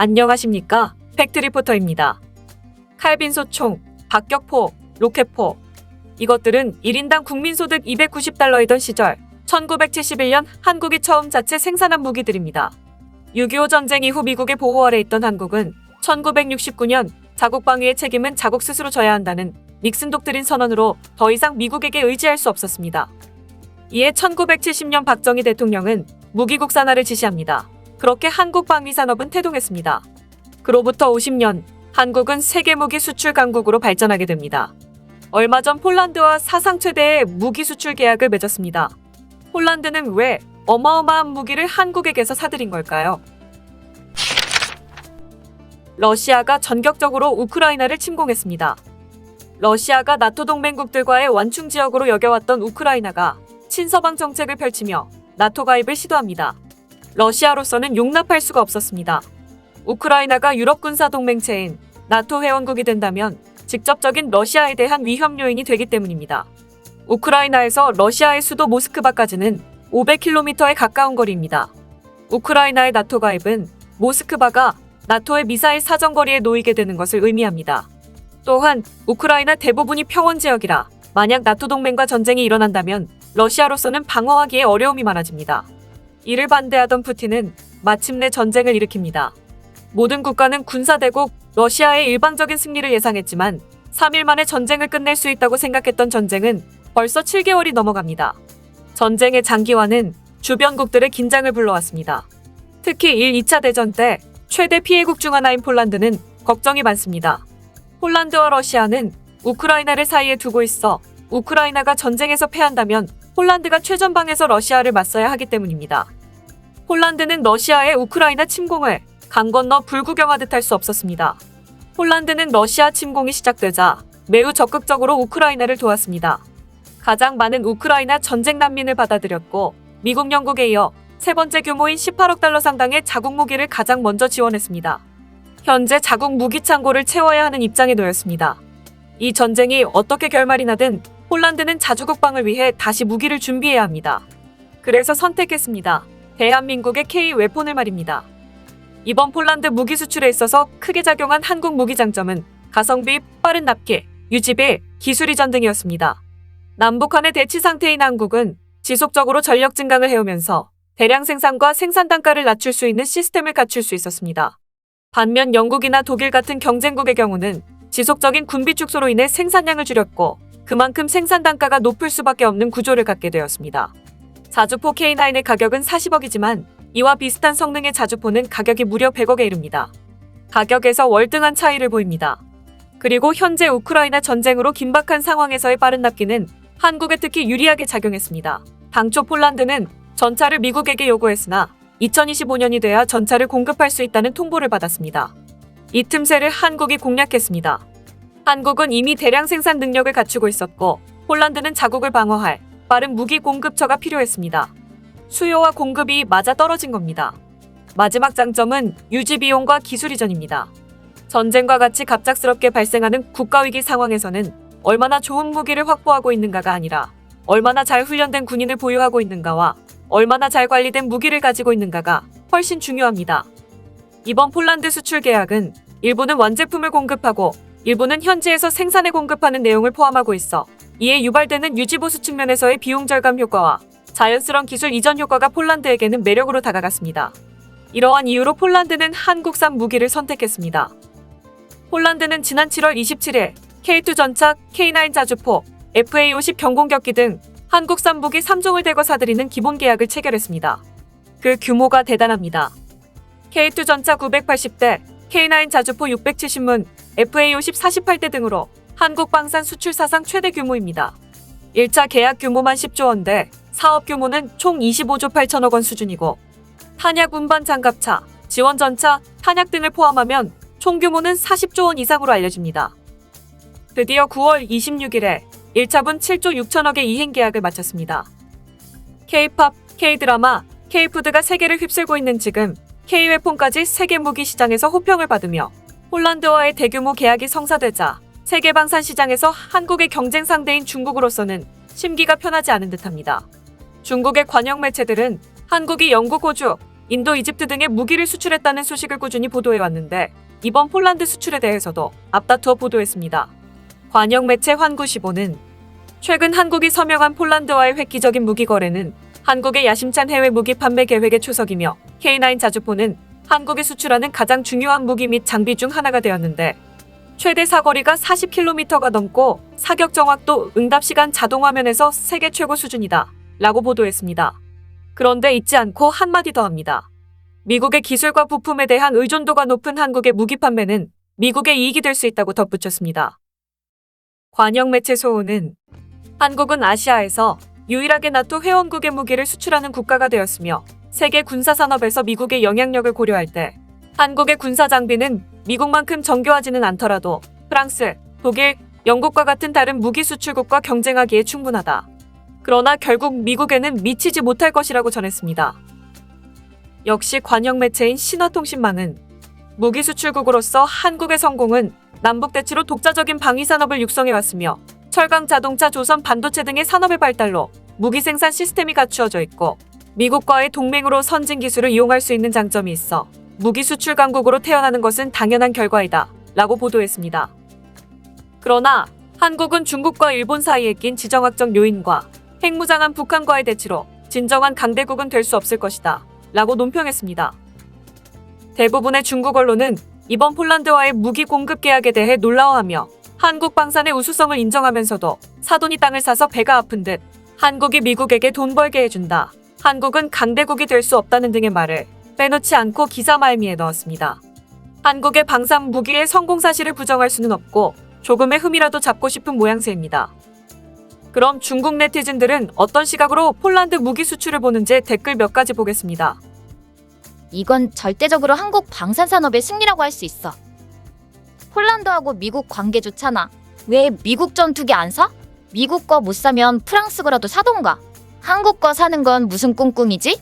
안녕하십니까? 팩트리포터입니다. 칼빈소총, 박격포, 로켓포. 이것들은 1인당 국민소득 290달러이던 시절 1971년 한국이 처음 자체 생산한 무기들입니다. 6.25 전쟁 이후 미국의 보호 아래 있던 한국은 1969년 자국 방위의 책임은 자국 스스로 져야 한다는 닉슨 독트린 선언으로 더 이상 미국에게 의지할 수 없었습니다. 이에 1970년 박정희 대통령은 무기 국산화를 지시합니다. 그렇게 한국 방위 산업은 태동했습니다. 그로부터 50년, 한국은 세계 무기 수출 강국으로 발전하게 됩니다. 얼마 전 폴란드와 사상 최대의 무기 수출 계약을 맺었습니다. 폴란드는 왜 어마어마한 무기를 한국에게서 사들인 걸까요? 러시아가 전격적으로 우크라이나를 침공했습니다. 러시아가 나토 동맹국들과의 완충 지역으로 여겨왔던 우크라이나가 친서방 정책을 펼치며 나토 가입을 시도합니다. 러시아로서는 용납할 수가 없었습니다. 우크라이나가 유럽 군사 동맹체인 나토 회원국이 된다면 직접적인 러시아에 대한 위협 요인이 되기 때문입니다. 우크라이나에서 러시아의 수도 모스크바까지는 500km에 가까운 거리입니다. 우크라이나의 나토 가입은 모스크바가 나토의 미사일 사정거리에 놓이게 되는 것을 의미합니다. 또한 우크라이나 대부분이 평원 지역이라 만약 나토 동맹과 전쟁이 일어난다면 러시아로서는 방어하기에 어려움이 많아집니다. 이를 반대하던 푸틴은 마침내 전쟁을 일으킵니다. 모든 국가는 군사대국 러시아의 일방적인 승리를 예상했지만 3일 만에 전쟁을 끝낼 수 있다고 생각했던 전쟁은 벌써 7개월이 넘어갑니다. 전쟁의 장기화는 주변국들의 긴장을 불러왔습니다. 특히 1, 2차 대전 때 최대 피해국 중 하나인 폴란드는 걱정이 많습니다. 폴란드와 러시아는 우크라이나를 사이에 두고 있어 우크라이나가 전쟁에서 패한다면 폴란드가 최전방에서 러시아를 맞서야 하기 때문입니다. 폴란드는 러시아의 우크라이나 침공을 강 건너 불구경하듯 할 수 없었습니다. 폴란드는 러시아 침공이 시작되자 매우 적극적으로 우크라이나를 도왔습니다. 가장 많은 우크라이나 전쟁 난민을 받아들였고 미국, 영국에 이어 세 번째 규모인 18억 달러 상당의 자국 무기를 가장 먼저 지원했습니다. 현재 자국 무기 창고를 채워야 하는 입장에 놓였습니다. 이 전쟁이 어떻게 결말이 나든 폴란드는 자주국방을 위해 다시 무기를 준비해야 합니다. 그래서 선택했습니다. 대한민국의 K-웨폰을 말입니다. 이번 폴란드 무기 수출에 있어서 크게 작용한 한국 무기 장점은 가성비, 빠른 납기, 유지비, 기술 이전 등이었습니다. 남북한의 대치 상태인 한국은 지속적으로 전력 증강을 해오면서 대량 생산과 생산 단가를 낮출 수 있는 시스템을 갖출 수 있었습니다. 반면 영국이나 독일 같은 경쟁국의 경우는 지속적인 군비 축소로 인해 생산량을 줄였고 그만큼 생산 단가가 높을 수밖에 없는 구조를 갖게 되었습니다. 자주포 K9의 가격은 40억이지만 이와 비슷한 성능의 자주포는 가격이 무려 100억에 이릅니다. 가격에서 월등한 차이를 보입니다. 그리고 현재 우크라이나 전쟁으로 긴박한 상황에서의 빠른 납기는 한국에 특히 유리하게 작용했습니다. 당초 폴란드는 전차를 미국에게 요구했으나 2025년이 돼야 전차를 공급할 수 있다는 통보를 받았습니다. 이 틈새를 한국이 공략했습니다. 한국은 이미 대량 생산 능력을 갖추고 있었고 폴란드는 자국을 방어할 빠른 무기 공급처가 필요했습니다. 수요와 공급이 맞아떨어진 겁니다. 마지막 장점은 유지 비용과 기술 이전입니다. 전쟁과 같이 갑작스럽게 발생하는 국가위기 상황에서는 얼마나 좋은 무기를 확보하고 있는가가 아니라 얼마나 잘 훈련된 군인을 보유하고 있는가와 얼마나 잘 관리된 무기를 가지고 있는가가 훨씬 중요합니다. 이번 폴란드 수출 계약은 일부는 완제품을 공급하고 일부는 현지에서 생산에 공급하는 내용을 포함하고 있어 이에 유발되는 유지보수 측면에서의 비용 절감 효과와 자연스러운 기술 이전 효과가 폴란드에게는 매력으로 다가갔습니다. 이러한 이유로 폴란드는 한국산 무기를 선택했습니다. 폴란드는 지난 7월 27일 K2 전차, K9 자주포, FA-50 경공격기 등 한국산 무기 3종을 대거 사들이는 기본 계약을 체결했습니다. 그 규모가 대단합니다. K2 전차 980대, K9 자주포 670문, FA-50 48대 등으로 한국 방산 수출 사상 최대 규모입니다. 1차 계약 규모만 10조 원대, 사업 규모는 총 25조 8천억 원 수준이고 탄약 운반 장갑차, 지원 전차, 탄약 등을 포함하면 총 규모는 40조 원 이상으로 알려집니다. 드디어 9월 26일에 1차분 7조 6천억의 이행 계약을 마쳤습니다. K-팝, K-드라마, K-푸드가 세계를 휩쓸고 있는 지금 K-웨폰까지 세계 무기 시장에서 호평을 받으며 폴란드와의 대규모 계약이 성사되자 세계 방산 시장에서 한국의 경쟁 상대인 중국으로서는 심기가 편하지 않은 듯합니다. 중국의 관영 매체들은 한국이 영국, 호주, 인도, 이집트 등에 무기를 수출했다는 소식을 꾸준히 보도해왔는데 이번 폴란드 수출에 대해서도 앞다투어 보도했습니다. 관영 매체 환구시보는 최근 한국이 서명한 폴란드와의 획기적인 무기 거래는 한국의 야심찬 해외 무기 판매 계획의 초석이며 K9 자주포는 한국이 수출하는 가장 중요한 무기 및 장비 중 하나가 되었는데 최대 사거리가 40km가 넘고 사격 정확도, 응답 시간, 자동 화면에서 세계 최고 수준이다 라고 보도했습니다. 그런데 잊지 않고 한마디 더 합니다. 미국의 기술과 부품에 대한 의존도가 높은 한국의 무기 판매는 미국의 이익이 될 수 있다고 덧붙였습니다. 관영 매체 소우는 한국은 아시아에서 유일하게 나토 회원국의 무기를 수출하는 국가가 되었으며 세계 군사 산업에서 미국의 영향력을 고려할 때 한국의 군사 장비는 미국만큼 정교하지는 않더라도 프랑스, 독일, 영국과 같은 다른 무기 수출국과 경쟁하기에 충분하다. 그러나 결국 미국에는 미치지 못할 것이라고 전했습니다. 역시 관영 매체인 신화통신망은 무기 수출국으로서 한국의 성공은 남북대치로 독자적인 방위 산업을 육성해왔으며 철강, 자동차, 조선, 반도체 등의 산업의 발달로 무기 생산 시스템이 갖추어져 있고 미국과의 동맹으로 선진 기술을 이용할 수 있는 장점이 있어 무기 수출 강국으로 태어나는 것은 당연한 결과이다 라고 보도했습니다. 그러나 한국은 중국과 일본 사이에 낀 지정학적 요인과 핵무장한 북한과의 대치로 진정한 강대국은 될 수 없을 것이다 라고 논평했습니다. 대부분의 중국 언론은 이번 폴란드와의 무기 공급 계약에 대해 놀라워하며 한국 방산의 우수성을 인정하면서도 사돈이 땅을 사서 배가 아픈 듯 한국이 미국에게 돈 벌게 해준다. 한국은 강대국이 될 수 없다는 등의 말을 빼놓지 않고 기사 말미에 넣었습니다. 한국의 방산 무기의 성공 사실을 부정할 수는 없고 조금의 흠이라도 잡고 싶은 모양새입니다. 그럼 중국 네티즌들은 어떤 시각으로 폴란드 무기 수출을 보는지 댓글 몇 가지 보겠습니다. 이건 절대적으로 한국 방산산업의 승리라고 할 수 있어. 폴란드하고 미국 관계 좋잖아. 왜 미국 전투기 안 사? 미국 거 못 사면 프랑스 거라도 사던가. 한국 거 사는 건 무슨 꿍꿍이지?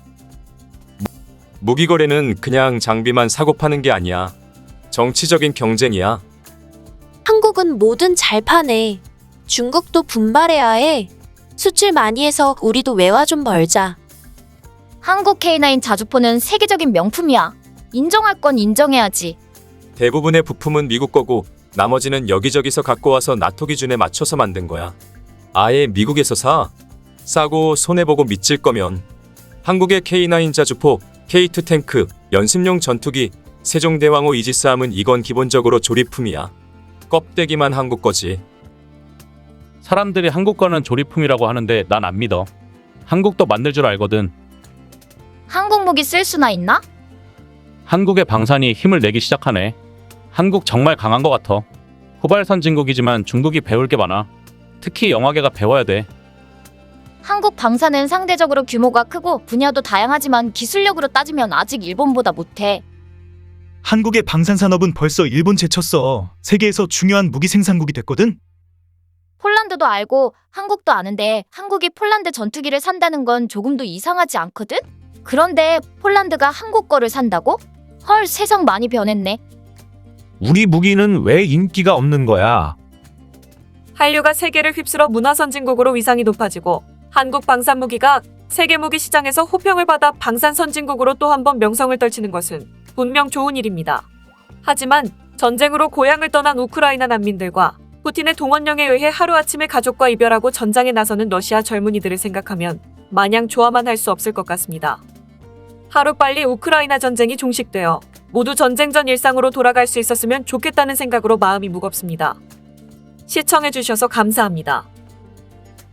무기 거래는 그냥 장비만 사고 파는 게 아니야. 정치적인 경쟁이야. 한국은 뭐든 잘 파네. 중국도 분발해야 해. 수출 많이 해서 우리도 외화 좀 벌자. 한국 K9 자주포는 세계적인 명품이야. 인정할 건 인정해야지. 대부분의 부품은 미국 거고 나머지는 여기저기서 갖고 와서 나토 기준에 맞춰서 만든 거야. 아예 미국에서 사. 싸고 손해보고 미칠 거면 한국의 K9 자주포, K2 탱크, 연습용 전투기, 세종대왕호 이지스함은 이건 기본적으로 조립품이야. 껍데기만 한국 거지. 사람들이 한국 거는 조립품이라고 하는데 난 안 믿어. 한국도 만들 줄 알거든. 한국 무기 쓸 수나 있나? 한국의 방산이 힘을 내기 시작하네. 한국 정말 강한 것 같아. 후발 선진국이지만 중국이 배울 게 많아. 특히 영화계가 배워야 돼. 한국 방산은 상대적으로 규모가 크고 분야도 다양하지만 기술력으로 따지면 아직 일본보다 못해. 한국의 방산산업은 벌써 일본 제쳤어. 세계에서 중요한 무기 생산국이 됐거든. 폴란드도 알고 한국도 아는데 한국이 폴란드 전투기를 산다는 건 조금도 이상하지 않거든? 그런데 폴란드가 한국 거를 산다고? 헐, 세상 많이 변했네. 우리 무기는 왜 인기가 없는 거야? 한류가 세계를 휩쓸어 문화선진국으로 위상이 높아지고 한국 방산 무기가 세계 무기 시장에서 호평을 받아 방산 선진국으로 또 한 번 명성을 떨치는 것은 분명 좋은 일입니다. 하지만 전쟁으로 고향을 떠난 우크라이나 난민들과 푸틴의 동원령에 의해 하루아침에 가족과 이별하고 전장에 나서는 러시아 젊은이들을 생각하면 마냥 좋아만 할 수 없을 것 같습니다. 하루빨리 우크라이나 전쟁이 종식되어 모두 전쟁 전 일상으로 돌아갈 수 있었으면 좋겠다는 생각으로 마음이 무겁습니다. 시청해주셔서 감사합니다.